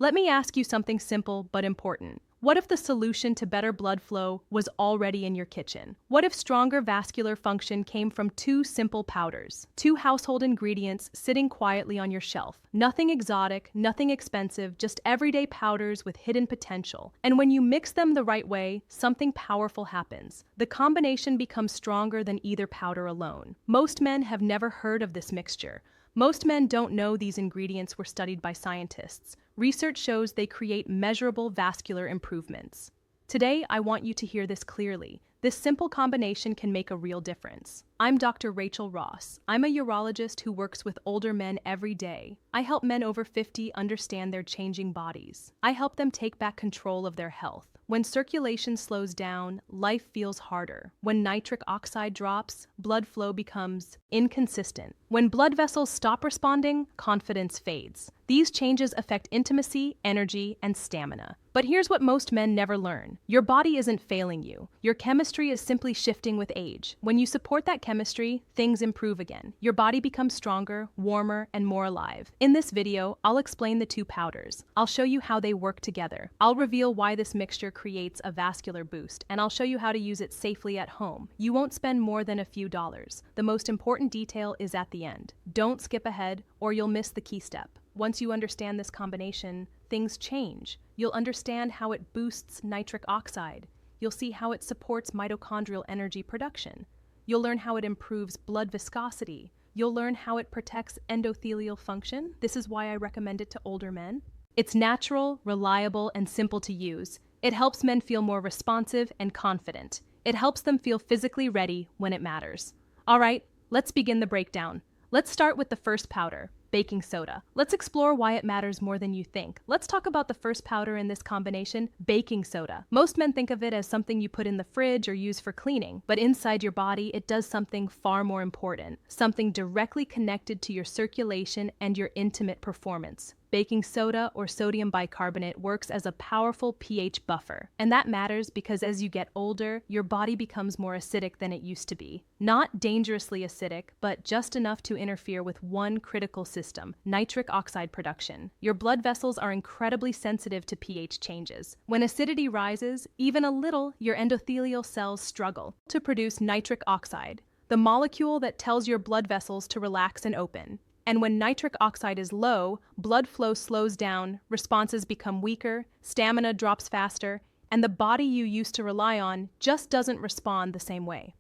Let me ask you something simple but important. What if the solution to better blood flow was already in your kitchen? What if stronger vascular function came from two simple powders? Two household ingredients sitting quietly on your shelf. Nothing exotic, nothing expensive, just everyday powders with hidden potential. And when you mix them the right way, something powerful happens. The combination becomes stronger than either powder alone. Most men have never heard of this mixture. Most men don't know these ingredients were studied by scientists. Research shows they create measurable vascular improvements. Today, I want you to hear this clearly. This simple combination can make a real difference. I'm Dr. Rachel Ross. I'm a urologist who works with older men every day. I help men over 50 understand their changing bodies. I help them take back control of their health. When circulation slows down, life feels harder. When nitric oxide drops, blood flow becomes inconsistent. When blood vessels stop responding, confidence fades. These changes affect intimacy, energy, and stamina. But here's what most men never learn. Your body isn't failing you. Your chemistry is simply shifting with age. When you support that chemistry, things improve again. Your body becomes stronger, warmer, and more alive. In this video, I'll explain the two powders. I'll show you how they work together. I'll reveal why this mixture creates a vascular boost, and I'll show you how to use it safely at home. You won't spend more than a few dollars. The most important detail is at the end. Don't skip ahead, or you'll miss the key step. Once you understand this combination, things change. You'll understand how it boosts nitric oxide. You'll see how it supports mitochondrial energy production. You'll learn how it improves blood viscosity. You'll learn how it protects endothelial function. This is why I recommend it to older men. It's natural, reliable, and simple to use. It helps men feel more responsive and confident. It helps them feel physically ready when it matters. All right, let's begin the breakdown. Let's start with the first powder, baking soda. Let's explore why it matters more than you think. Let's talk about the first powder in this combination, baking soda. Most men think of it as something you put in the fridge or use for cleaning, but inside your body, it does something far more important, something directly connected to your circulation and your intimate performance. Baking soda or sodium bicarbonate works as a powerful pH buffer. And that matters because as you get older, your body becomes more acidic than it used to be. Not dangerously acidic, but just enough to interfere with one critical system, nitric oxide production. Your blood vessels are incredibly sensitive to pH changes. When acidity rises, even a little, your endothelial cells struggle to produce nitric oxide, the molecule that tells your blood vessels to relax and open. And when nitric oxide is low, blood flow slows down, responses become weaker, stamina drops faster, and the body you used to rely on just doesn't respond the same way.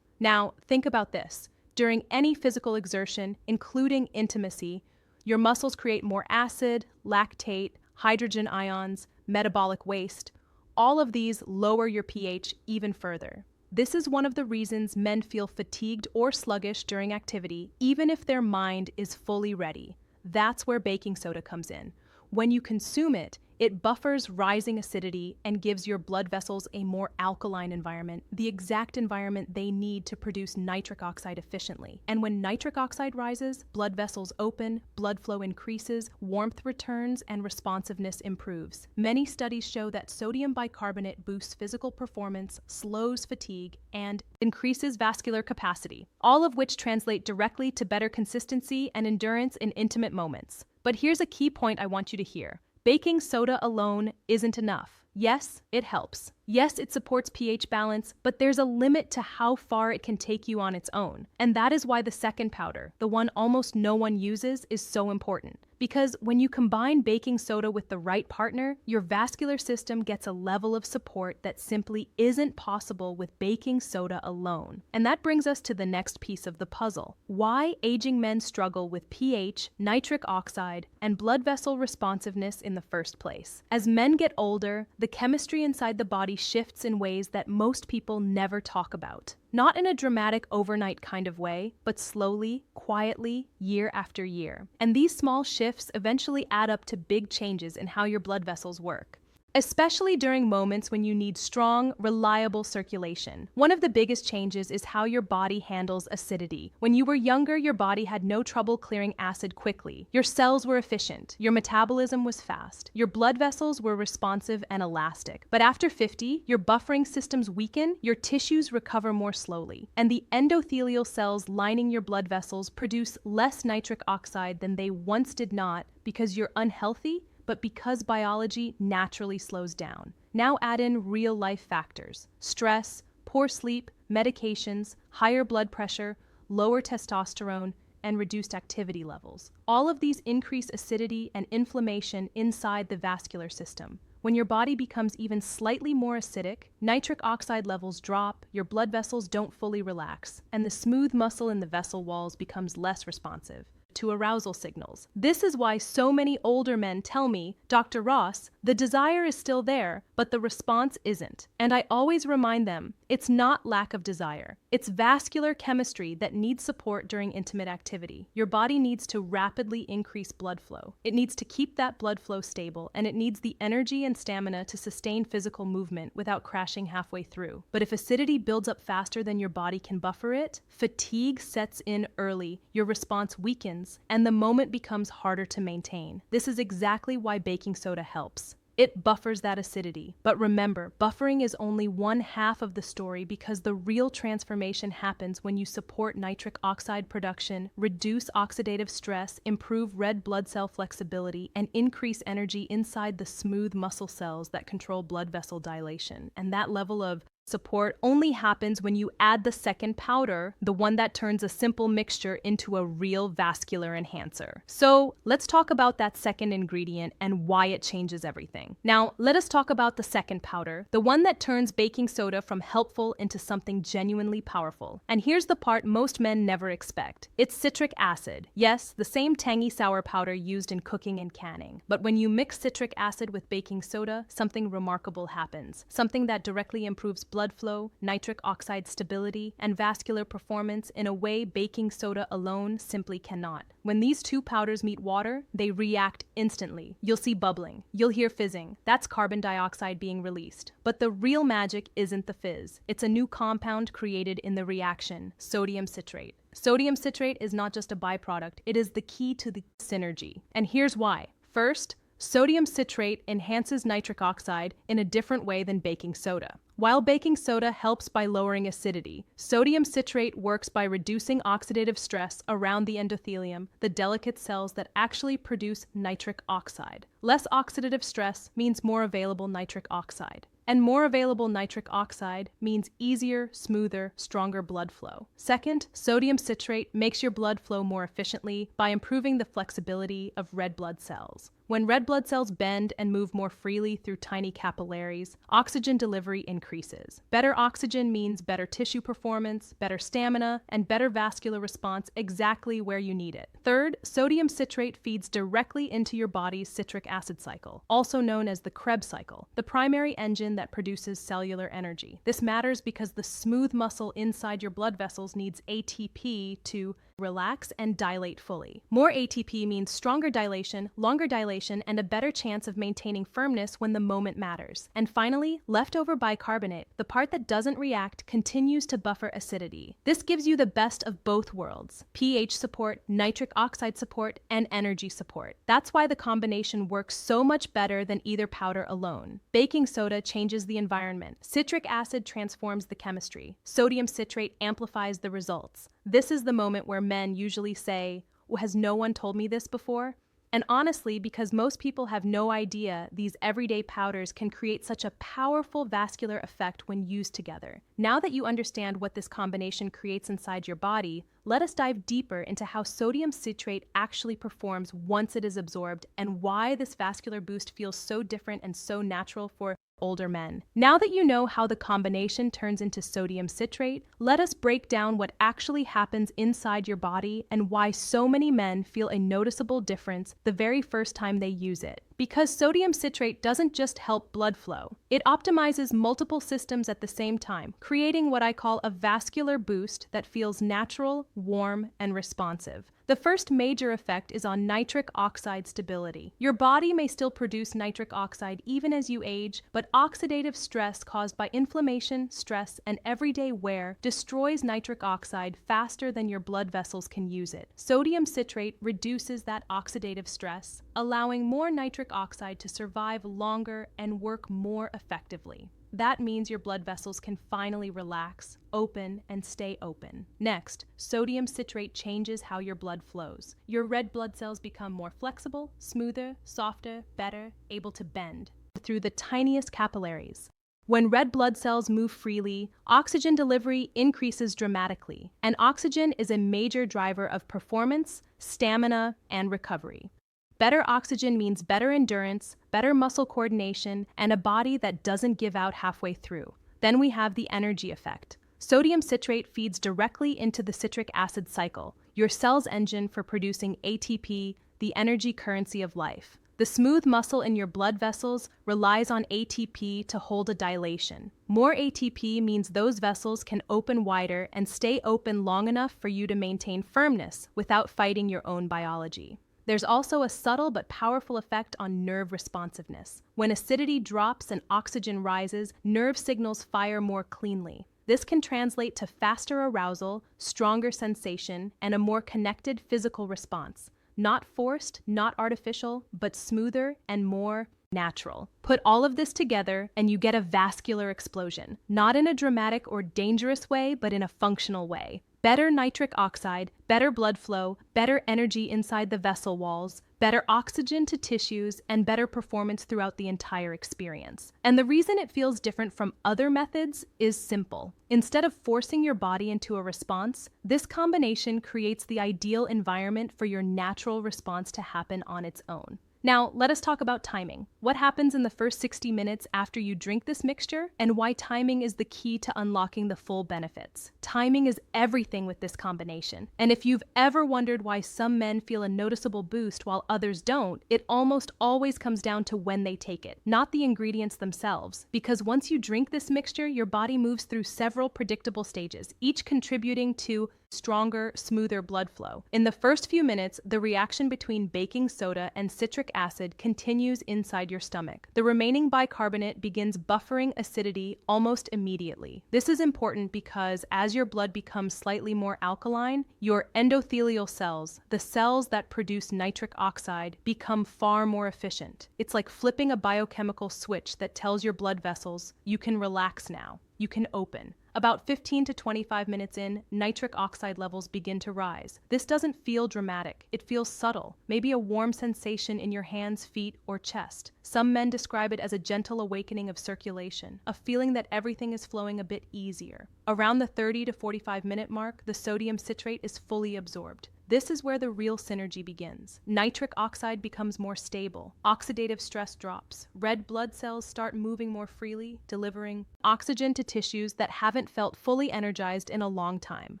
Now, think about this. During any physical exertion, including intimacy, your muscles create more acid, lactate, hydrogen ions, metabolic waste. All of these lower your pH even further. This is one of the reasons men feel fatigued or sluggish during activity, even if their mind is fully ready. That's where baking soda comes in. When you consume it, it buffers rising acidity and gives your blood vessels a more alkaline environment, the exact environment they need to produce nitric oxide efficiently. And when nitric oxide rises, blood vessels open, blood flow increases, warmth returns, and responsiveness improves. Many studies show that sodium bicarbonate boosts physical performance, slows fatigue, and increases vascular capacity, all of which translate directly to better consistency and endurance in intimate moments. But here's a key point I want you to hear. Baking soda alone isn't enough. Yes, it helps. Yes, it supports pH balance, but there's a limit to how far it can take you on its own. And that is why the second powder, the one almost no one uses, is so important. Because when you combine baking soda with the right partner, your vascular system gets a level of support that simply isn't possible with baking soda alone. And that brings us to the next piece of the puzzle. Why aging men struggle with pH, nitric oxide, and blood vessel responsiveness in the first place. As men get older, the chemistry inside the body shifts in ways that most people never talk about. Not in a dramatic overnight kind of way, but slowly, quietly, year after year. And these small shifts eventually add up to big changes in how your blood vessels work. Especially during moments when you need strong, reliable circulation. One of the biggest changes is how your body handles acidity. When you were younger, your body had no trouble clearing acid quickly. Your cells were efficient. Your metabolism was fast. Your blood vessels were responsive and elastic. But after 50, your buffering systems weaken, your tissues recover more slowly, and the endothelial cells lining your blood vessels produce less nitric oxide than they once did not because you're unhealthy, but because biology naturally slows down. Now add in real-life factors: stress, poor sleep, medications, higher blood pressure, lower testosterone, and reduced activity levels. All of these increase acidity and inflammation inside the vascular system. When your body becomes even slightly more acidic, nitric oxide levels drop, your blood vessels don't fully relax, and the smooth muscle in the vessel walls becomes less responsive to arousal signals. This is why so many older men tell me, Dr. Ross, the desire is still there, but the response isn't. And I always remind them, it's not lack of desire. It's vascular chemistry that needs support during intimate activity. Your body needs to rapidly increase blood flow. It needs to keep that blood flow stable, and it needs the energy and stamina to sustain physical movement without crashing halfway through. But if acidity builds up faster than your body can buffer it, fatigue sets in early, your response weakens, and the moment becomes harder to maintain. This is exactly why baking soda helps. It buffers that acidity. But remember, buffering is only one half of the story, because the real transformation happens when you support nitric oxide production, reduce oxidative stress, improve red blood cell flexibility, and increase energy inside the smooth muscle cells that control blood vessel dilation. And that level of support only happens when you add the second powder, the one that turns a simple mixture into a real vascular enhancer. So let's talk about that second ingredient and why it changes everything. Now, let us talk about the second powder, the one that turns baking soda from helpful into something genuinely powerful. And here's the part most men never expect. It's citric acid. Yes, the same tangy sour powder used in cooking and canning. But when you mix citric acid with baking soda, something remarkable happens. Something that directly improves blood flow, nitric oxide stability, and vascular performance in a way baking soda alone simply cannot. When these two powders meet water, they react instantly. You'll see bubbling. You'll hear fizzing. That's carbon dioxide being released. But the real magic isn't the fizz. It's a new compound created in the reaction: sodium citrate. Sodium citrate is not just a byproduct, it is the key to the synergy. And here's why. First, sodium citrate enhances nitric oxide in a different way than baking soda. While baking soda helps by lowering acidity, sodium citrate works by reducing oxidative stress around the endothelium, the delicate cells that actually produce nitric oxide. Less oxidative stress means more available nitric oxide. And more available nitric oxide means easier, smoother, stronger blood flow. Second, sodium citrate makes your blood flow more efficiently by improving the flexibility of red blood cells. When red blood cells bend and move more freely through tiny capillaries, oxygen delivery increases. Better oxygen means better tissue performance, better stamina, and better vascular response exactly where you need it. Third, sodium citrate feeds directly into your body's citric acid cycle, also known as the Krebs cycle, the primary engine that produces cellular energy. This matters because the smooth muscle inside your blood vessels needs ATP to relax and dilate fully. More ATP means stronger dilation, longer dilation, and a better chance of maintaining firmness when the moment matters. And finally, leftover bicarbonate, the part that doesn't react, continues to buffer acidity. This gives you the best of both worlds: pH support, nitric oxide support, and energy support. That's why the combination works so much better than either powder alone. Baking soda changes the environment. Citric acid transforms the chemistry. Sodium citrate amplifies the results. This is the moment where men usually say, "Well, has no one told me this before?" And honestly, because most people have no idea these everyday powders can create such a powerful vascular effect when used together. Now that you understand what this combination creates inside your body, let us dive deeper into how sodium citrate actually performs once it is absorbed, and why this vascular boost feels so different and so natural for older men. Now that you know how the combination turns into sodium citrate, let us break down what actually happens inside your body and why so many men feel a noticeable difference the very first time they use it. Because sodium citrate doesn't just help blood flow, it optimizes multiple systems at the same time, creating what I call a vascular boost that feels natural, warm, and responsive. The first major effect is on nitric oxide stability. Your body may still produce nitric oxide even as you age, but oxidative stress caused by inflammation, stress, and everyday wear destroys nitric oxide faster than your blood vessels can use it. Sodium citrate reduces that oxidative stress, allowing more nitric oxide to survive longer and work more effectively. That means your blood vessels can finally relax, open, and stay open. Next, sodium citrate changes how your blood flows. Your red blood cells become more flexible, smoother, softer, better, able to bend through the tiniest capillaries. When red blood cells move freely, oxygen delivery increases dramatically, and oxygen is a major driver of performance, stamina, and recovery. Better oxygen means better endurance, better muscle coordination, and a body that doesn't give out halfway through. Then we have the energy effect. Sodium citrate feeds directly into the citric acid cycle, your cell's engine for producing ATP, the energy currency of life. The smooth muscle in your blood vessels relies on ATP to hold a dilation. More ATP means those vessels can open wider and stay open long enough for you to maintain firmness without fighting your own biology. There's also a subtle but powerful effect on nerve responsiveness. When acidity drops and oxygen rises, nerve signals fire more cleanly. This can translate to faster arousal, stronger sensation, and a more connected physical response. Not forced, not artificial, but smoother and more natural. Put all of this together and you get a vascular explosion, not in a dramatic or dangerous way, but in a functional way. Better nitric oxide, better blood flow, better energy inside the vessel walls, better oxygen to tissues, and better performance throughout the entire experience. And the reason it feels different from other methods is simple. Instead of forcing your body into a response, this combination creates the ideal environment for your natural response to happen on its own. Now, let us talk about timing. What happens in the first 60 minutes after you drink this mixture, and why timing is the key to unlocking the full benefits. Timing is everything with this combination. And if you've ever wondered why some men feel a noticeable boost while others don't, it almost always comes down to when they take it, not the ingredients themselves. Because once you drink this mixture, your body moves through several predictable stages, each contributing to stronger, smoother blood flow. In the first few minutes, the reaction between baking soda and citric acid continues inside your stomach. The remaining bicarbonate begins buffering acidity almost immediately. This is important because as your blood becomes slightly more alkaline, your endothelial cells, the cells that produce nitric oxide, become far more efficient. It's like flipping a biochemical switch that tells your blood vessels, you can relax now, you can open. About 15 to 25 minutes in, nitric oxide levels begin to rise. This doesn't feel dramatic. It feels subtle, maybe a warm sensation in your hands, feet, or chest. Some men describe it as a gentle awakening of circulation, a feeling that everything is flowing a bit easier. Around the 30 to 45 minute mark, the sodium citrate is fully absorbed. This is where the real synergy begins. Nitric oxide becomes more stable. Oxidative stress drops. Red blood cells start moving more freely, delivering oxygen to tissues that haven't felt fully energized in a long time.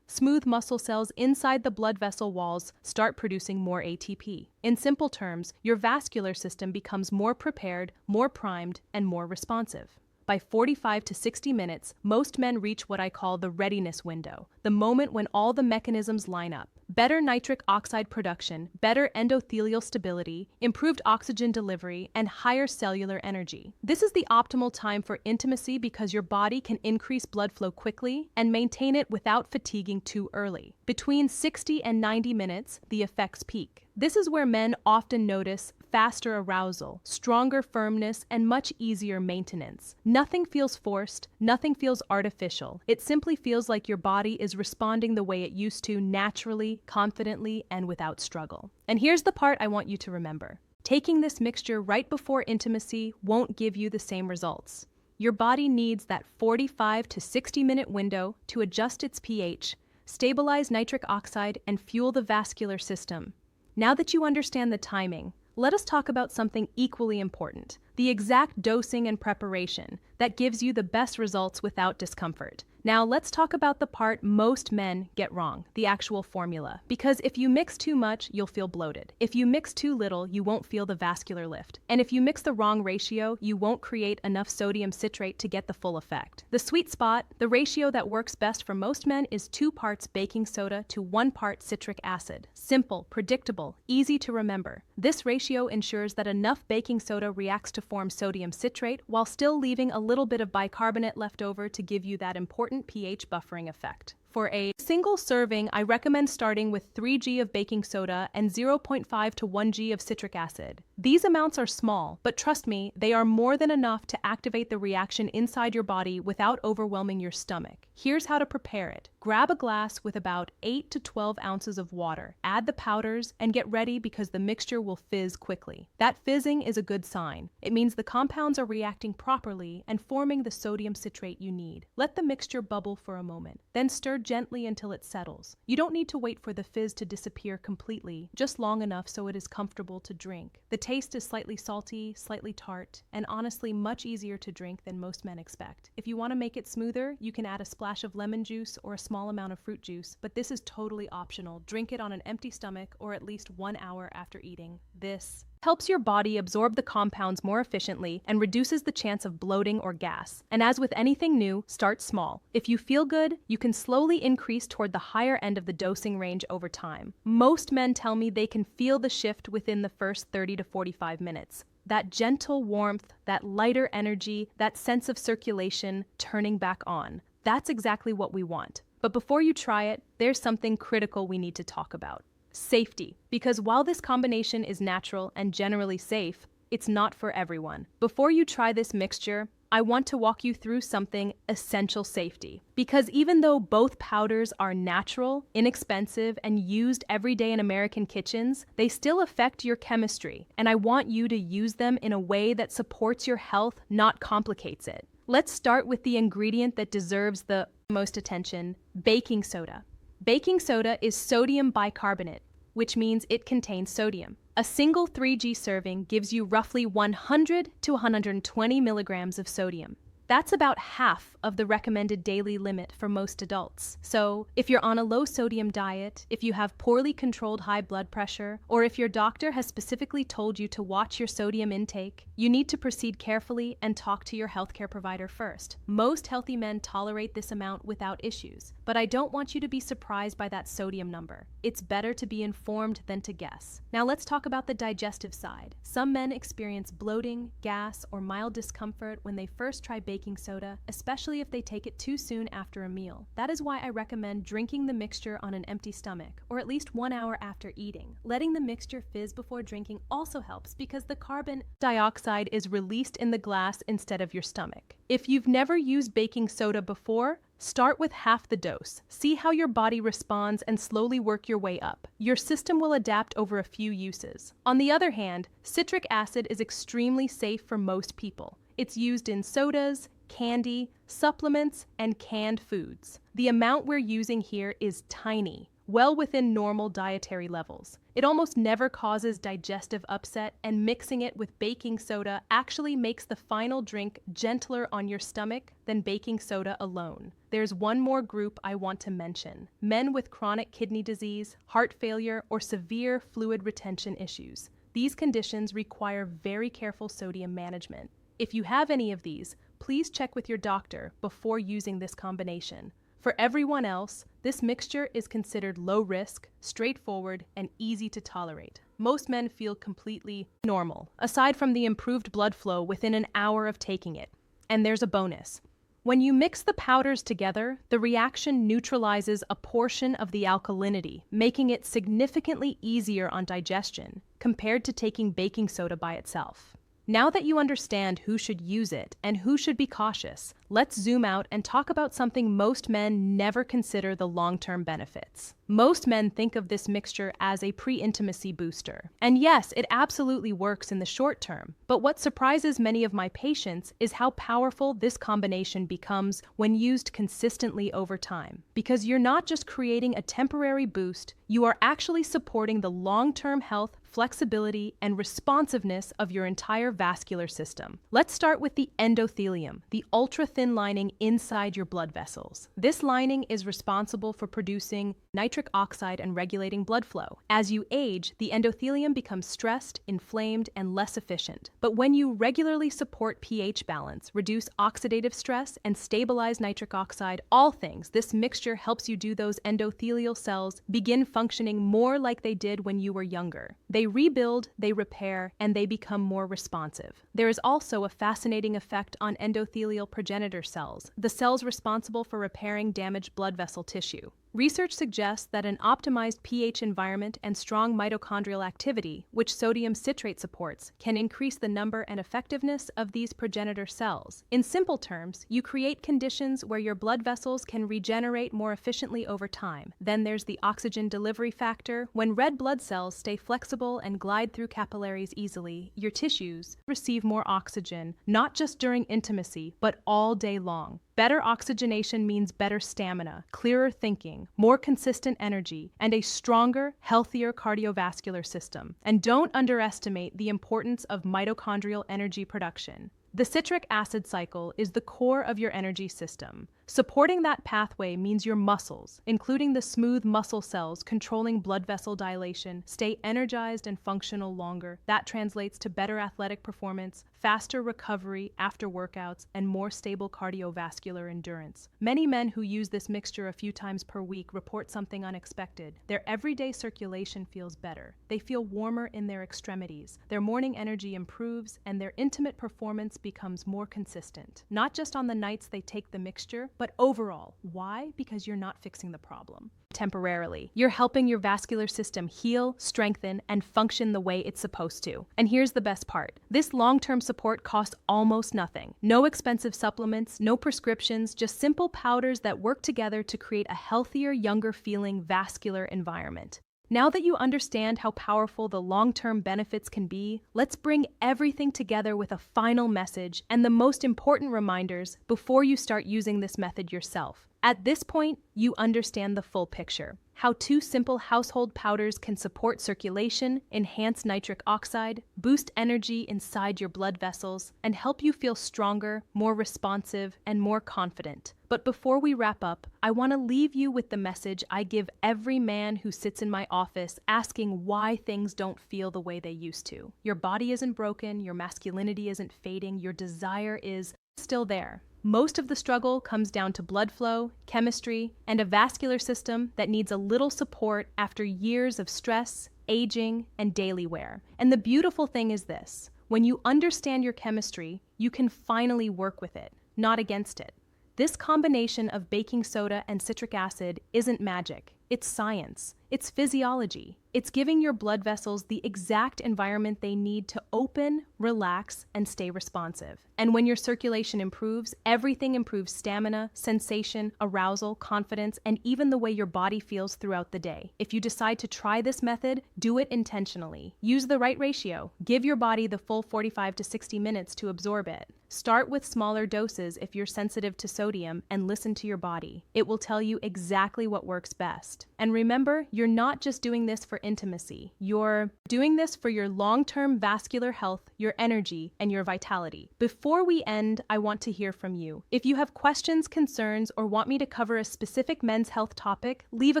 Smooth muscle cells inside the blood vessel walls start producing more ATP. In simple terms, your vascular system becomes more prepared, more primed, and more responsive. By 45 to 60 minutes, most men reach what I call the readiness window, the moment when all the mechanisms line up. Better nitric oxide production, better endothelial stability, improved oxygen delivery, and higher cellular energy. This is the optimal time for intimacy because your body can increase blood flow quickly and maintain it without fatiguing too early. Between 60 and 90 minutes, the effects peak. This is where men often notice faster arousal, stronger firmness, and much easier maintenance. Nothing feels forced, nothing feels artificial. It simply feels like your body is responding the way it used to naturally, confidently, and without struggle. And here's the part I want you to remember. Taking this mixture right before intimacy won't give you the same results. Your body needs that 45 to 60 minute window to adjust its pH, stabilize nitric oxide, and fuel the vascular system. Now that you understand the timing, let us talk about something equally important, the exact dosing and preparation that gives you the best results without discomfort. Now let's talk about the part most men get wrong, the actual formula. Because if you mix too much, you'll feel bloated. If you mix too little, you won't feel the vascular lift. And if you mix the wrong ratio, you won't create enough sodium citrate to get the full effect. The sweet spot, the ratio that works best for most men, is 2 parts baking soda to 1 part citric acid. Simple, predictable, easy to remember. This ratio ensures that enough baking soda reacts to form sodium citrate while still leaving a little bit of bicarbonate left over to give you that important pH buffering effect. For a single serving, I recommend starting with 3 g of baking soda and 0.5 to 1 g of citric acid. These amounts are small, but trust me, they are more than enough to activate the reaction inside your body without overwhelming your stomach. Here's how to prepare it. Grab a glass with about 8 to 12 ounces of water. Add the powders and get ready because the mixture will fizz quickly. That fizzing is a good sign. It means the compounds are reacting properly and forming the sodium citrate you need. Let the mixture bubble for a moment. Then stir gently until it settles. You don't need to wait for the fizz to disappear completely, just long enough so it is comfortable to drink. The taste is slightly salty, slightly tart, and honestly much easier to drink than most men expect. If you want to make it smoother, you can add a splash of lemon juice or a small amount of fruit juice, but this is totally optional. Drink it on an empty stomach or at least 1 hour after eating. This helps your body absorb the compounds more efficiently and reduces the chance of bloating or gas. And as with anything new, start small. If you feel good, you can slowly increase toward the higher end of the dosing range over time. Most men tell me they can feel the shift within the first 30 to 45 minutes. That gentle warmth, that lighter energy, that sense of circulation turning back on. That's exactly what we want. But before you try it, there's something critical we need to talk about. Safety, because while this combination is natural and generally safe, it's not for everyone. Before you try this mixture, I want to walk you through something essential safety. Because even though both powders are natural, inexpensive, and used every day in American kitchens, they still affect your chemistry, and I want you to use them in a way that supports your health, not complicates it. Let's start with the ingredient that deserves the most attention, baking soda. Baking soda is sodium bicarbonate, which means it contains sodium. A single 3G serving gives you roughly 100 to 120 milligrams of sodium. That's about half of the recommended daily limit for most adults. So, if you're on a low sodium diet, if you have poorly controlled high blood pressure, or if your doctor has specifically told you to watch your sodium intake, you need to proceed carefully and talk to your healthcare provider first. Most healthy men tolerate this amount without issues, but I don't want you to be surprised by that sodium number. It's better to be informed than to guess. Now let's talk about the digestive side. Some men experience bloating, gas, or mild discomfort when they first try baking soda, especially if they take it too soon after a meal. That is why I recommend drinking the mixture on an empty stomach, or at least 1 hour after eating. Letting the mixture fizz before drinking also helps because the carbon dioxide is released in the glass instead of your stomach. If you've never used baking soda before, start with half the dose. See how your body responds and slowly work your way up. Your system will adapt over a few uses. On the other hand, citric acid is extremely safe for most people. It's used in sodas, candy, supplements, and canned foods. The amount we're using here is tiny, well within normal dietary levels. It almost never causes digestive upset, and mixing it with baking soda actually makes the final drink gentler on your stomach than baking soda alone. There's one more group I want to mention: men with chronic kidney disease, heart failure, or severe fluid retention issues. These conditions require very careful sodium management. If you have any of these, please check with your doctor before using this combination. For everyone else, this mixture is considered low risk, straightforward, and easy to tolerate. Most men feel completely normal, aside from the improved blood flow within an hour of taking it. And there's a bonus. When you mix the powders together, the reaction neutralizes a portion of the alkalinity, making it significantly easier on digestion compared to taking baking soda by itself. Now that you understand who should use it and who should be cautious, let's zoom out and talk about something most men never consider: the long-term benefits. Most men think of this mixture as a pre-intimacy booster. And yes, it absolutely works in the short term. But what surprises many of my patients is how powerful this combination becomes when used consistently over time. Because you're not just creating a temporary boost, you are actually supporting the long-term health, flexibility, and responsiveness of your entire vascular system. Let's start with the endothelium, the ultra-thin lining inside your blood vessels. This lining is responsible for producing nitric oxide and regulating blood flow. As you age, the endothelium becomes stressed, inflamed, and less efficient. But when you regularly support pH balance, reduce oxidative stress, and stabilize nitric oxide, all things, this mixture helps you do those endothelial cells begin functioning more like they did when you were younger. They rebuild, they repair, and they become more responsive. There is also a fascinating effect on endothelial progenitor cells, the cells responsible for repairing damaged blood vessel tissue. Research suggests that an optimized pH environment and strong mitochondrial activity, which sodium citrate supports, can increase the number and effectiveness of these progenitor cells. In simple terms, you create conditions where your blood vessels can regenerate more efficiently over time. Then there's the oxygen delivery factor. When red blood cells stay flexible and glide through capillaries easily, your tissues receive more oxygen, not just during intimacy, but all day long. Better oxygenation means better stamina, clearer thinking, more consistent energy, and a stronger, healthier cardiovascular system. And don't underestimate the importance of mitochondrial energy production. The citric acid cycle is the core of your energy system. Supporting that pathway means your muscles, including the smooth muscle cells controlling blood vessel dilation, stay energized and functional longer. That translates to better athletic performance, faster recovery after workouts, and more stable cardiovascular endurance. Many men who use this mixture a few times per week report something unexpected. Their everyday circulation feels better. They feel warmer in their extremities. Their morning energy improves, and their intimate performance becomes more consistent. Not just on the nights they take the mixture, but overall. Why? Because you're not fixing the problem temporarily. You're helping your vascular system heal, strengthen, and function the way it's supposed to. And here's the best part. This long-term support costs almost nothing. No expensive supplements, no prescriptions, just simple powders that work together to create a healthier, younger-feeling vascular environment. Now that you understand how powerful the long-term benefits can be, let's bring everything together with a final message and the most important reminders before you start using this method yourself. At this point, you understand the full picture. How 2 simple household powders can support circulation, enhance nitric oxide, boost energy inside your blood vessels, and help you feel stronger, more responsive, and more confident. But before we wrap up, I want to leave you with the message I give every man who sits in my office asking why things don't feel the way they used to. Your body isn't broken, your masculinity isn't fading, your desire is still there. Most of the struggle comes down to blood flow, chemistry, and a vascular system that needs a little support after years of stress, aging, and daily wear. And the beautiful thing is this: when you understand your chemistry, you can finally work with it, not against it. This combination of baking soda and citric acid isn't magic. It's science. It's physiology. It's giving your blood vessels the exact environment they need to open, relax, and stay responsive. And when your circulation improves, everything improves: stamina, sensation, arousal, confidence, and even the way your body feels throughout the day. If you decide to try this method, do it intentionally. Use the right ratio. Give your body the full 45 to 60 minutes to absorb it. Start with smaller doses if you're sensitive to sodium, and listen to your body. It will tell you exactly what works best. And remember, you're not just doing this for intimacy. You're doing this for your long-term vascular health, your energy, and your vitality. Before we end, I want to hear from you. If you have questions, concerns, or want me to cover a specific men's health topic, leave a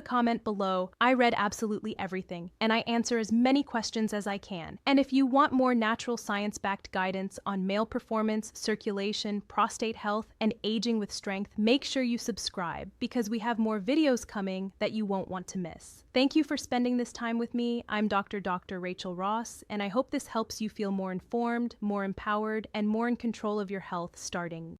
comment below. I read absolutely everything, and I answer as many questions as I can. And if you want more natural science-backed guidance on male performance, circulation, prostate health, and aging with strength, make sure you subscribe, because we have more videos coming that you won't want to miss. Thank you for spending this time with me. I'm Dr. Rachel Ross, and I hope this helps you feel more informed, more empowered, and more in control of your health starting